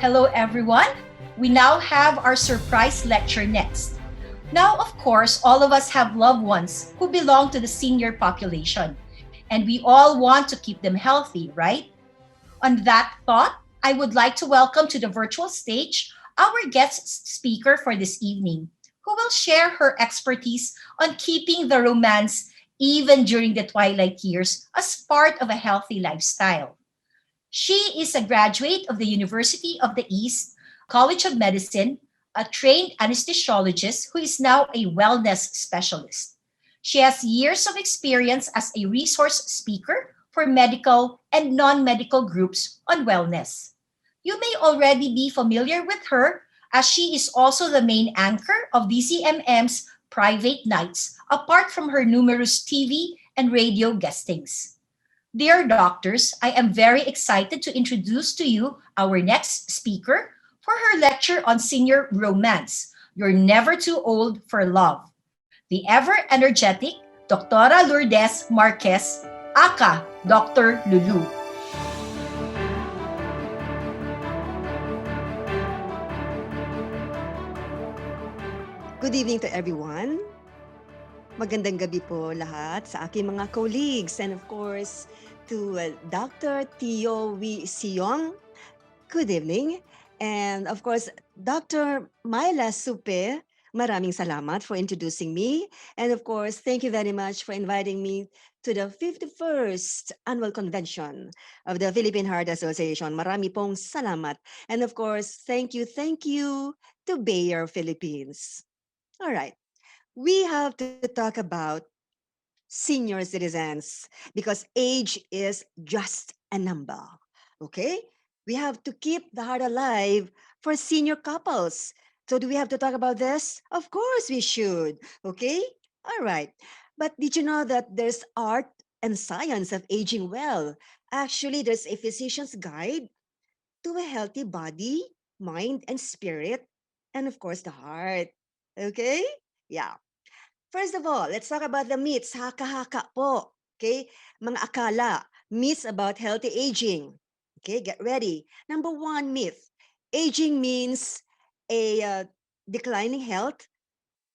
Hello, everyone. We now have our surprise lecture next. Now, of course, all of us have loved ones who belong to the senior population, and we all want to keep them healthy, right? On that thought, I would like to welcome to the virtual stage our guest speaker for this evening, who will share her expertise on keeping the romance even during the twilight years as part of a healthy lifestyle. She is a graduate of the University of the East College of Medicine, a trained anesthesiologist who is now a wellness specialist. She has years of experience as a resource speaker for medical and non medical groups on wellness. You may already be familiar with her as she is also the main anchor of DCMM's Private Nights, apart from her numerous TV and radio guestings. Dear doctors, I am very excited to introduce to you our next speaker for her lecture on senior romance. You're never too old for love. The ever energetic Doctora Lourdes Marquez, aka Dr. Lulu. Good evening to everyone. Magandang gabi po lahat sa aking mga colleagues and of course to Dr. Tio Wee Siong. Good evening. And of course, Dr. Myla Supe, maraming salamat for introducing me. And of course, thank you very much for inviting me to the 51st Annual Convention of the Philippine Heart Association. Marami pong salamat. And of course, thank you to Bayer Philippines. All right. We have to talk about senior citizens because age is just a number. Okay? We have to keep the heart alive for senior couples. So, do we have to talk about this? Of course, we should. Okay? All right. But did you know that there's art and science of aging well? Actually, there's a physician's guide to a healthy body, mind, and spirit, and of course, the heart. Okay? Yeah. First of all, let's talk about the myths. Haka-haka po. Okay? Mga akala. Myths about healthy aging. Okay, get ready. Number one myth. Aging means a declining health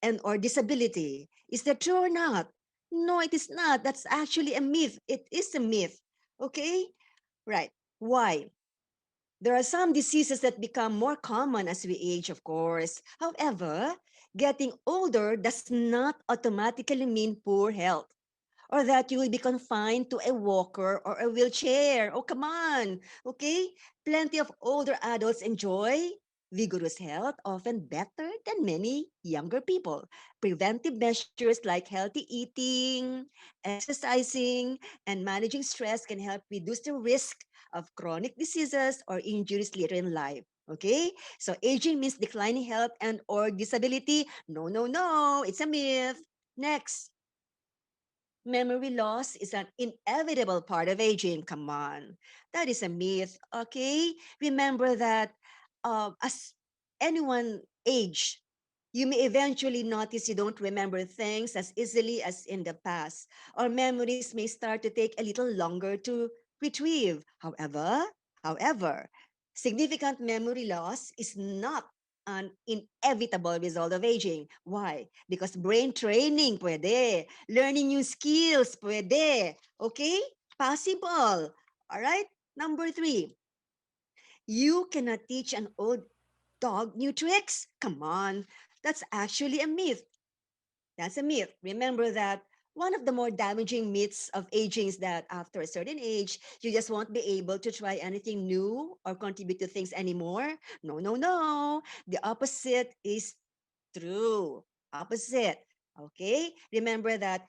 and or disability. Is that true or not? No, it is not. That's actually a myth. It is a myth. Okay? Right. Why? There are some diseases that become more common as we age, of course. However, getting older does not automatically mean poor health or that you will be confined to a walker or a wheelchair. Oh, come on. Okay? Plenty of older adults enjoy vigorous health, often better than many younger people. Preventive measures like healthy eating, exercising, and managing stress can help reduce the risk of chronic diseases or injuries later in life. Okay? So aging means declining health and or disability. No, no, no. It's a myth. Next, memory loss is an inevitable part of aging. Come on. That is a myth. Okay? Remember that as anyone age, you may eventually notice you don't remember things as easily as in the past, or memories may start to take a little longer to retrieve. However, significant memory loss is not an inevitable result of aging. Why? Because brain training pwede. Learning new skills pwede. Okay? Possible. All right? Number three, you cannot teach an old dog new tricks. Come on. That's actually a myth. That's a myth. Remember that one of the more damaging myths of aging is that after a certain age, you just won't be able to try anything new or contribute to things anymore. No, no, no. The opposite is true. Opposite. Okay? Remember that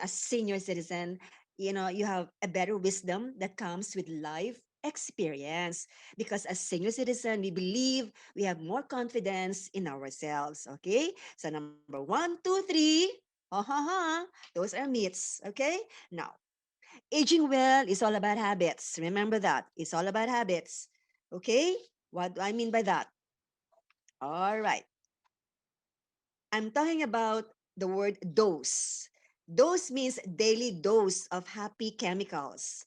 as senior citizen, you have a better wisdom that comes with life experience because as senior citizen we believe we have more confidence in ourselves. Okay, so number one, two, three, those are myths. Okay, now aging well is all about habits. Remember that it's all about habits. Okay, what do I mean by that? All right, I'm talking about the word dose. Dose means daily dose of happy chemicals.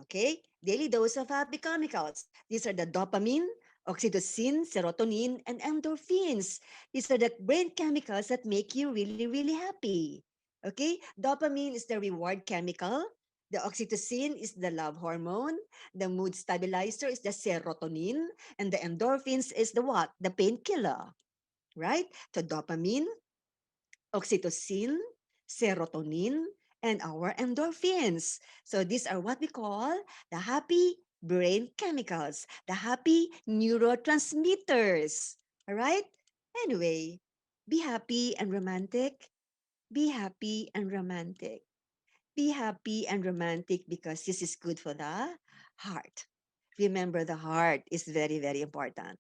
Okay? Daily dose of happy chemicals. These are the dopamine, Oxytocin, serotonin, and endorphins. These are the brain chemicals that make you really, really happy. Okay? Dopamine is the reward chemical. The oxytocin is the love hormone. The mood stabilizer is the serotonin. And the endorphins is the what? The painkiller. Right? So dopamine, oxytocin, serotonin, and our endorphins. So these are what we call the happy brain chemicals, the happy neurotransmitters. All right? Anyway, be happy and romantic. Be happy and romantic. Be happy and romantic because this is good for the heart. Remember, the heart is very, very important.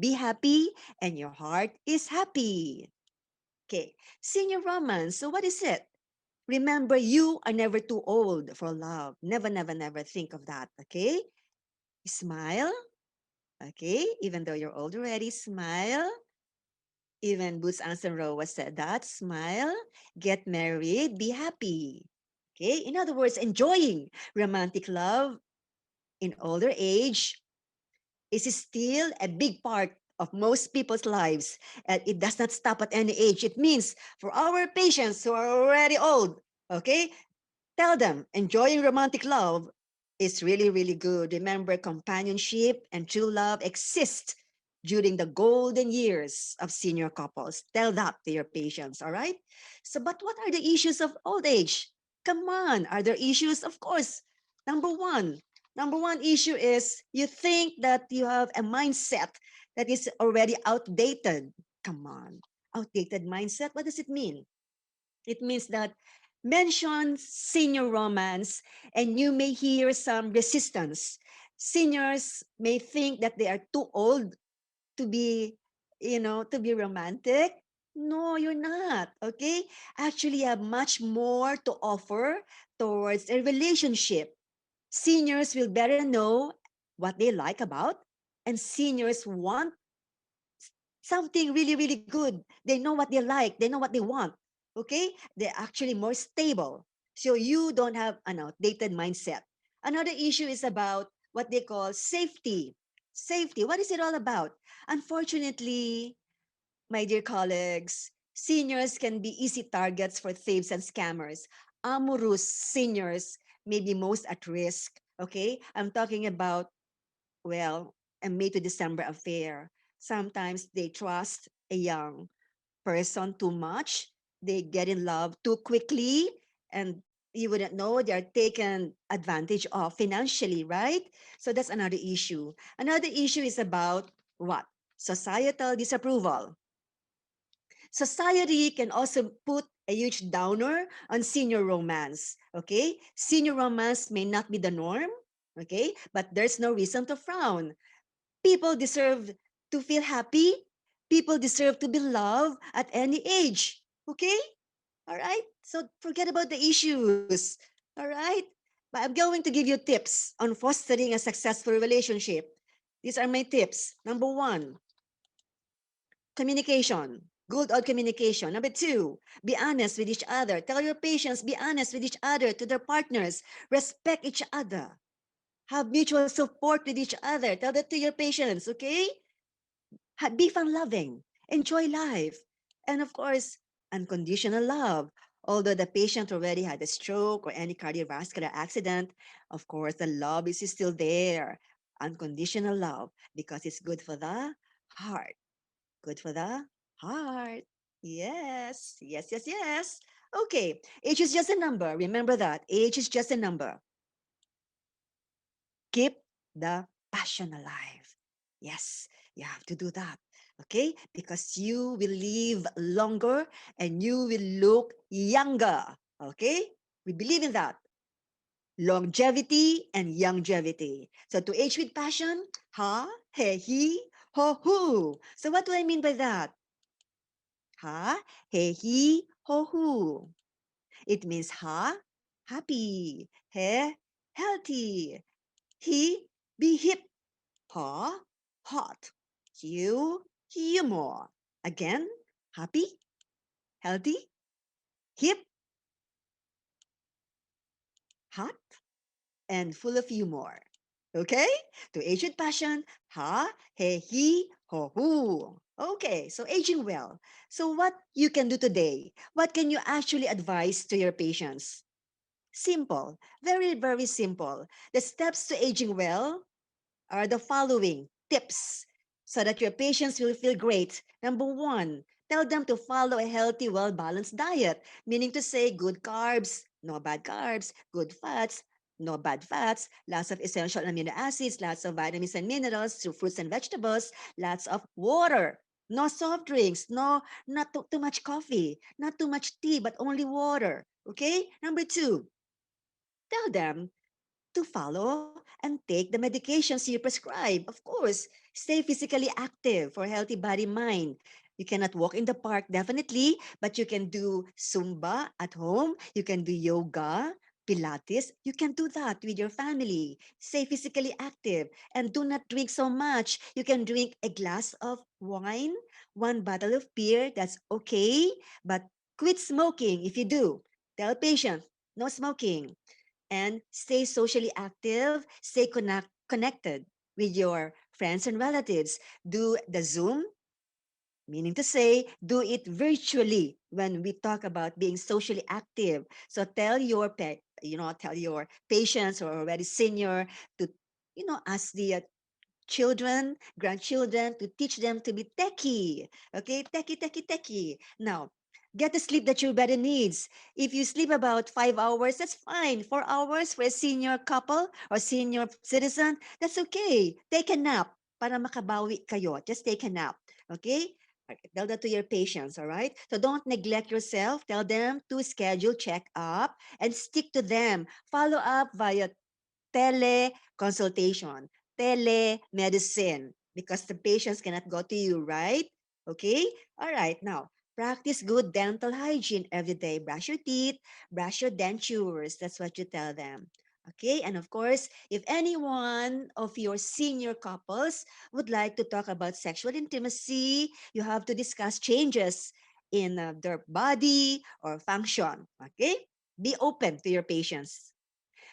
Be happy and your heart is happy. Okay, senior romance. So what is it? Remember, you are never too old for love. Never, never, never think of that. Okay, smile. Okay, even though you're old already, smile. Even Boots Anson Rowa said that. Smile, get married, be happy. Okay, in other words, enjoying romantic love in older age is still a big part of most people's lives. And it does not stop at any age. It means for our patients who are already old, okay, tell them enjoying romantic love is really, really good. Remember, companionship and true love exist during the golden years of senior couples. Tell that to your patients, all right? So, but what are the issues of old age? Come on, are there issues? Of course. Number one, number one issue is you think that you have a mindset that is already outdated. Come on, outdated mindset. What does it mean? It means that mention senior romance and you may hear some resistance. Seniors may think that they are too old to be, to be romantic. No, you're not. Okay. Actually, you have much more to offer towards a relationship. Seniors will better know what they like about, and seniors want something really, really good. They know what they like, they know what they want. Okay? They're actually more stable. So you don't have an outdated mindset. Another issue is about what they call safety. Safety. What is it all about? Unfortunately, my dear colleagues, seniors can be easy targets for thieves and scammers. Amorous seniors may be most at risk. Okay? I'm talking about, well, a May to December affair. Sometimes they trust a young person too much. They get in love too quickly, and you wouldn't know they're taken advantage of financially, right? So that's another issue. Another issue is about what? Societal disapproval. Society can also put a huge downer on senior romance. Okay? Senior romance may not be the norm. Okay? But there's no reason to frown. People deserve to feel happy. People deserve to be loved at any age. Okay? All right? So forget about the issues. All right? But I'm going to give you tips on fostering a successful relationship. These are my tips. Number one, communication. Good old communication. Number two, be honest with each other. Tell your patients, be honest with each other, to their partners. Respect each other. Have mutual support with each other. Tell that to your patients, okay? Be fun loving, enjoy life, and of course, unconditional love. Although the patient already had a stroke or any cardiovascular accident, of course, the love is still there. Unconditional love because it's good for the heart. Good for the heart. Yes, yes, yes, yes. Okay, age is just a number. Remember that. Age is just a number. Keep the passion alive. Yes, you have to do that. Okay? Because you will live longer and you will look younger. Okay? We believe in that. Longevity and longevity. So to age with passion, ha, he, ho, hu. So what do I mean by that? Ha, he, ho, hu. It means ha, happy, he, healthy, he, be hip, ha, hot, you, humor. Again, happy, healthy, hip, hot, and full of humor. Okay? To age with passion, ha, he, ho, hu. Okay, so aging well. So what you can do today? What can you actually advise to your patients? Simple, very, very simple. The steps to aging well are the following tips so that your patients will feel great. Number one, tell them to follow a healthy, well balanced diet, meaning to say good carbs, no bad carbs, good fats, no bad fats, lots of essential amino acids, lots of vitamins and minerals through fruits and vegetables, lots of water. No soft drinks, not too much coffee, not too much tea, but only water. Okay? Number two, tell them to follow and take the medications you prescribe. Of course, stay physically active for healthy body mind. You cannot walk in the park, definitely, but you can do Zumba at home. You can do yoga, Pilates. You can do that with your family. Stay physically active and do not drink so much. You can drink a glass of wine, one bottle of beer. That's okay, but quit smoking if you do. Tell patients, no smoking and stay socially active, stay connected with your friends and relatives. Do the Zoom, meaning to say, do it virtually when we talk about being socially active. So tell your tell your patients who are already senior to, ask the children, grandchildren, to teach them to be techie. Okay, techie, techie, techie. Now, get the sleep that your body needs. If you sleep about 5 hours, that's fine. 4 hours for a senior couple or senior citizen, that's okay. Take a nap para makabawi kayo. Just take a nap. Okay? Okay, tell that to your patients, all right? So don't neglect yourself. Tell them to schedule check-up and stick to them. Follow up via teleconsultation, telemedicine, because the patients cannot go to you, right? Okay? All right. Now, practice good dental hygiene every day. Brush your teeth, brush your dentures. That's what you tell them. Okay, and of course, if any one of your senior couples would like to talk about sexual intimacy, you have to discuss changes in their body or function. Okay, be open to your patients.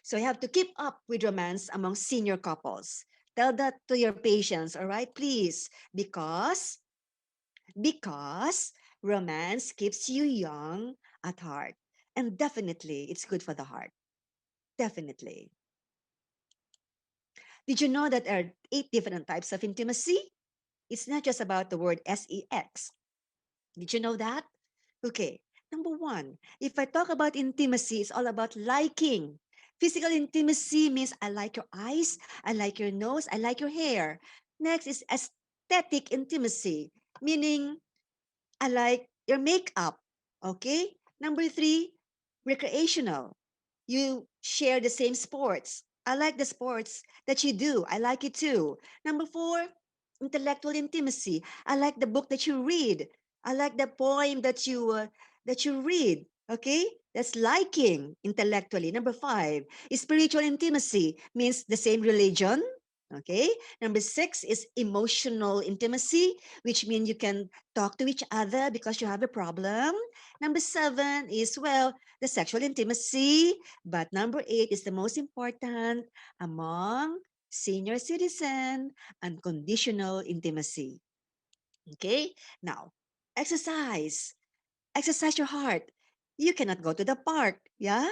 So you have to keep up with romance among senior couples. Tell that to your patients, all right, please, because romance keeps you young at heart. And definitely it's good for the heart. Definitely. Did you know that there are 8 different types of intimacy? It's not just about the word sex. Did you know that? Okay. Number one, if I talk about intimacy, it's all about liking. Physical intimacy means I like your eyes, I like your nose, I like your hair. Next is aesthetic intimacy, meaning I like your makeup. Okay. Number three, recreational. You share the same sports. I like the sports that you do. I like it too. Number four, intellectual intimacy. I like the book that you read. I like the poem that you read. Okay, that's liking intellectually. Number five, spiritual intimacy means the same religion. Okay. Number six is emotional intimacy, which means you can talk to each other because you have a problem. Number seven is, well, the sexual intimacy. But number eight is the most important among senior citizen, unconditional intimacy. Okay? Now, exercise. Exercise your heart. You cannot go to the park, yeah?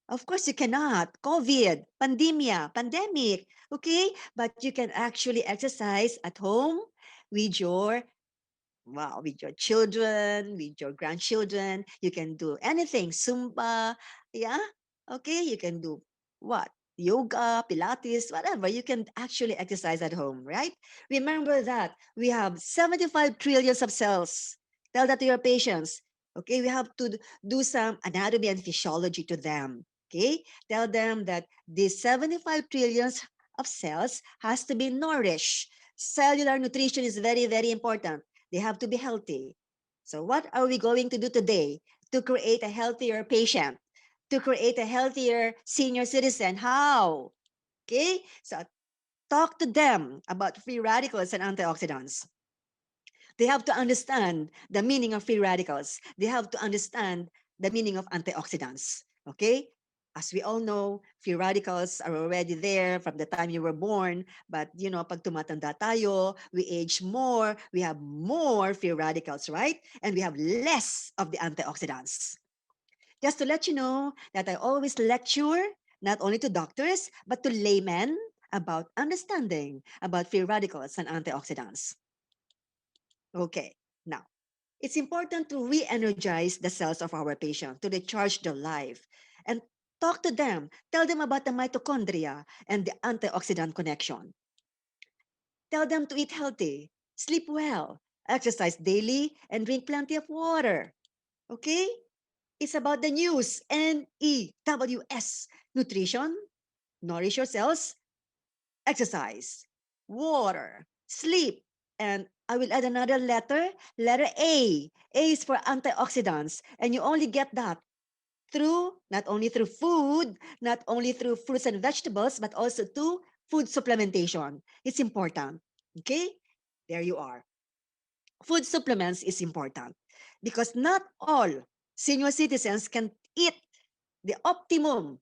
Of course you cannot. COVID, pandemic, okay? But you can actually exercise at home with your with your children, with your grandchildren. You can do anything, Zumba, yeah? Okay, you can do what? Yoga, Pilates, whatever. You can actually exercise at home, right? Remember that we have 75 trillions of cells. Tell that to your patients. Okay, we have to do some anatomy and physiology to them. Okay, tell them that these 75 trillions of cells has to be nourished. Cellular nutrition is very, very important. They have to be healthy. So, what are we going to do today to create a healthier patient, to create a healthier senior citizen? How? Okay, so talk to them about free radicals and antioxidants. They have to understand the meaning of free radicals. They have to understand the meaning of antioxidants. Okay, as we all know, free radicals are already there from the time you were born. But, pag tumatanda tayo, we age more, we have more free radicals, right? And we have less of the antioxidants. Just to let you know that I always lecture not only to doctors, but to laymen about understanding about free radicals and antioxidants. Okay, now, it's important to re-energize the cells of our patient, to recharge their life, and talk to them. Tell them about the mitochondria and the antioxidant connection. Tell them to eat healthy, sleep well, exercise daily, and drink plenty of water. Okay? It's about the news, NEWS, nutrition, nourish your cells, exercise, water, sleep, and I will add another letter A. A is for antioxidants, and you only get that through, not only through food, not only through fruits and vegetables, but also through food supplementation. It's important. Okay? There you are. Food supplements is important because not all senior citizens can eat the optimum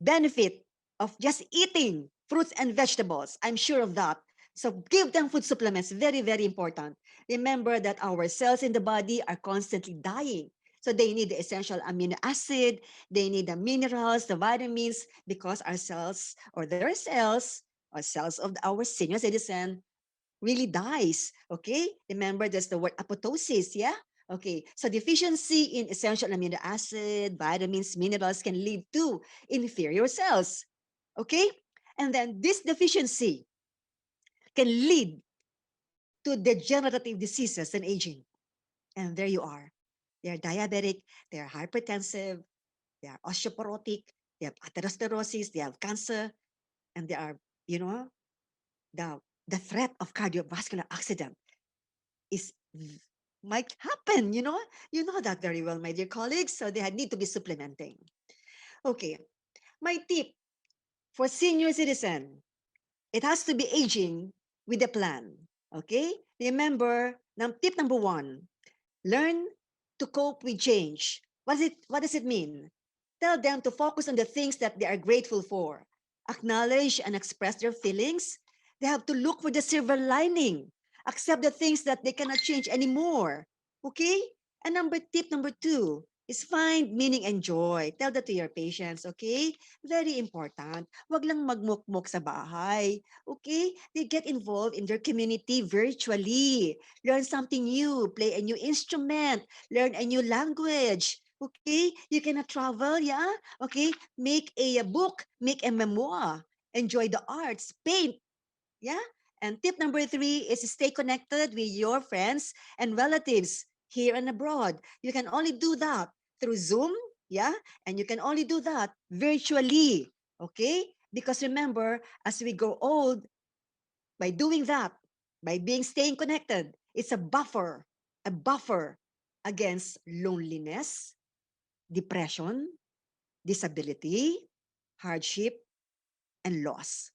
benefit of just eating fruits and vegetables. I'm sure of that. So give them food supplements, very, very important. Remember that our cells in the body are constantly dying. So they need the essential amino acid, they need the minerals, the vitamins, because our cells or their cells or cells of our senior citizen really dies. Okay? Remember, there's the word apoptosis, yeah? Okay, so deficiency in essential amino acid, vitamins, minerals can lead to inferior cells. Okay? And then this deficiency can lead to degenerative diseases and aging. And there you are. They are diabetic, they are hypertensive, they are osteoporotic, they have atherosclerosis, they have cancer, and they are, you know, the the threat of cardiovascular accident is might happen, You know that very well, my dear colleagues. So they need to be supplementing. Okay. My tip for senior citizen, it has to be aging with a plan. Okay? Remember, tip number one, learn to cope with change. What does it mean? Tell them to focus on the things that they are grateful for. Acknowledge and express their feelings. They have to look for the silver lining. Accept the things that they cannot change anymore. Okay? And tip number two is find meaning and joy. Tell that to your patients, okay? Very important. Wag lang magmukmok sa bahay. Okay? They get involved in their community virtually. Learn something new, play a new instrument, learn a new language. Okay, you cannot travel, yeah? Okay, make a book, make a memoir, enjoy the arts, paint, yeah? And tip number three is stay connected with your friends and relatives here and abroad. You can only do that through Zoom, yeah? And you can only do that virtually, okay? Because remember, as we grow old, by doing that, by being staying connected, it's a buffer against loneliness, depression, disability, hardship, and loss.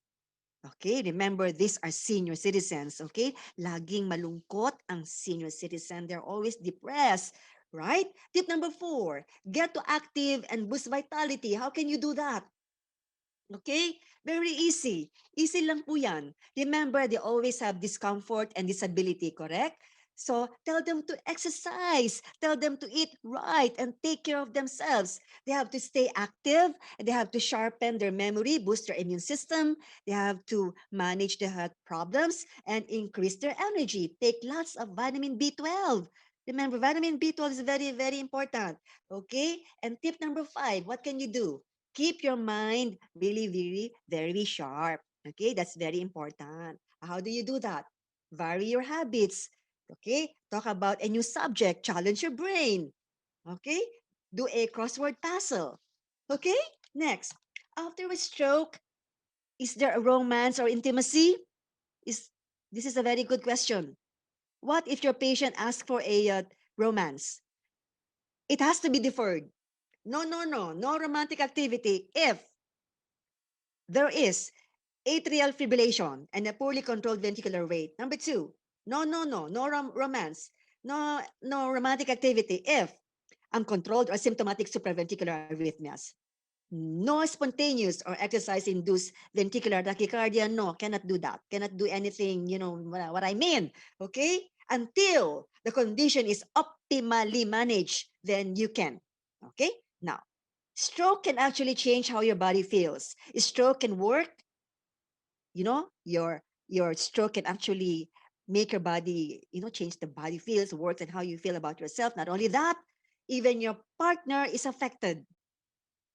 Okay, remember, these are senior citizens, okay? Laging malungkot ang senior citizen. They're always depressed, right? Tip number four, get to active and boost vitality. How can you do that? Okay? Very easy. Easy lang po yan. Remember, they always have discomfort and disability, correct? So tell them to exercise, tell them to eat right and take care of themselves. They have to stay active, and they have to sharpen their memory, boost their immune system. They have to manage their health problems and increase their energy. Take lots of vitamin B12. Remember, vitamin B12 is very, very important. Okay? And tip number five, what can you do? Keep your mind really, really, very sharp. Okay, that's very important. How do you do that? Vary your habits. Okay, talk about a new subject, challenge your brain. Okay, do a crossword puzzle. Okay, next. After a stroke, is there a romance or intimacy? Is This is a very good question. What if your patient asks for a romance? It has to be deferred. No, no, no, no romantic activity if there is atrial fibrillation and a poorly controlled ventricular rate. Number two, no romance, no romantic activity if uncontrolled or symptomatic supraventricular arrhythmias. No spontaneous or exercise-induced ventricular tachycardia. No, cannot do that. Cannot do anything, you know what I mean. Okay? Until the condition is optimally managed, then you can. Okay? Now, stroke can actually change how your body feels. Stroke can work, your stroke can actually make your body, change the body feels, works, and how you feel about yourself. Not only that, even your partner is affected.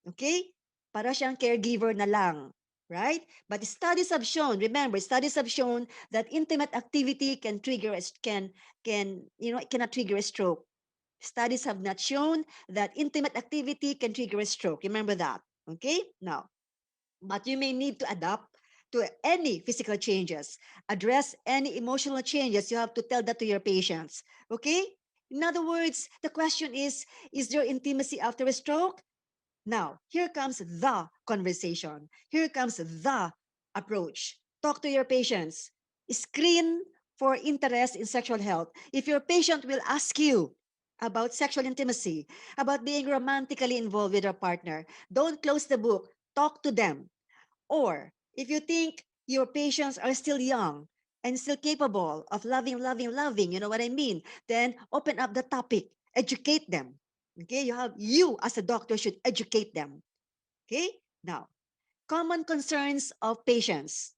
Okay? Para siyang caregiver na lang. Right? But studies have shown, remember, studies have shown that intimate activity can trigger, it cannot trigger a stroke. Studies have not shown that intimate activity can trigger a stroke. Remember that. Okay? Now, but you may need to adapt to any physical changes, address any emotional changes. You have to tell that to your patients. Okay? In other words, the question is there intimacy after a stroke? Now, here comes the conversation. Here comes the approach. Talk to your patients. Screen for interest in sexual health. If your patient will ask you about sexual intimacy, about being romantically involved with your partner, don't close the book. Talk to them. Or if you think your patients are still young and still capable of loving, you know what I mean? Then open up the topic, educate them. Okay, you as a doctor should educate them. Okay, now common concerns of patients.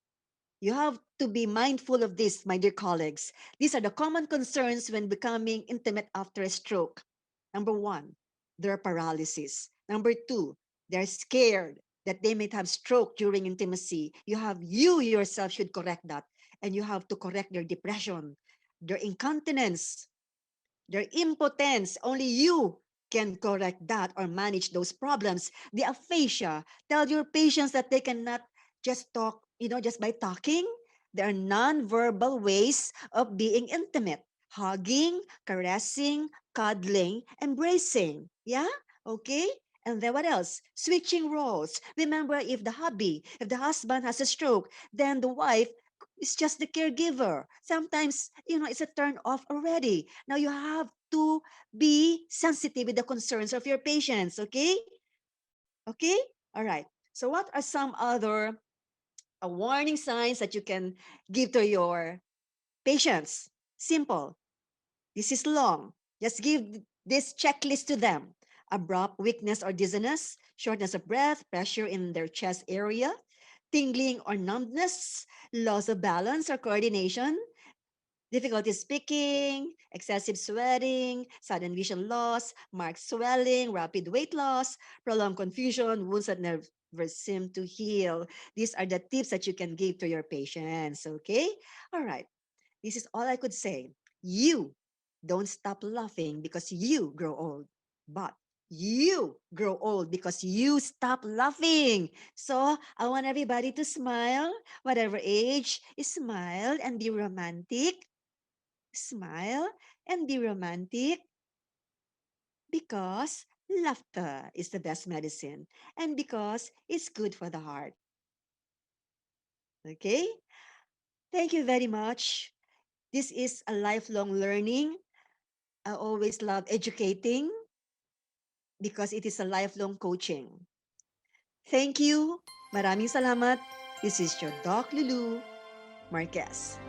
You have to be mindful of this, my dear colleagues. These are the common concerns when becoming intimate after a stroke. Number one, their paralysis. Number two, they're scared that they might have stroke during intimacy. You yourself should correct that. And you have to correct their depression, their incontinence, their impotence. Only you can correct that or manage those problems. The aphasia. Tell your patients that they cannot just talk, just by talking. There are non-verbal ways of being intimate. Hugging, caressing, cuddling, embracing. Yeah? Okay? And then what else? Switching roles. Remember, if the husband has a stroke, then the wife is just the caregiver. Sometimes, it's a turn off already. Now you have to be sensitive with the concerns of your patients, okay? Okay? All right. So what are some other warning signs that you can give to your patients? Simple. This is long. Just give this checklist to them. Abrupt weakness or dizziness, shortness of breath, pressure in their chest area, tingling or numbness, loss of balance or coordination, difficulty speaking, excessive sweating, sudden vision loss, marked swelling, rapid weight loss, prolonged confusion, wounds that never seem to heal. These are the tips that you can give to your patients. Okay? All right. This is all I could say. You don't stop laughing because you grow old, but you grow old because you stop laughing. So I want everybody to smile, whatever age, smile and be romantic. Smile and be romantic because laughter is the best medicine and because it's good for the heart. Okay? Thank you very much. This is a lifelong learning. I always love educating because it is a lifelong coaching. Thank you. Maraming salamat. This is your Doc Lulu Marquez.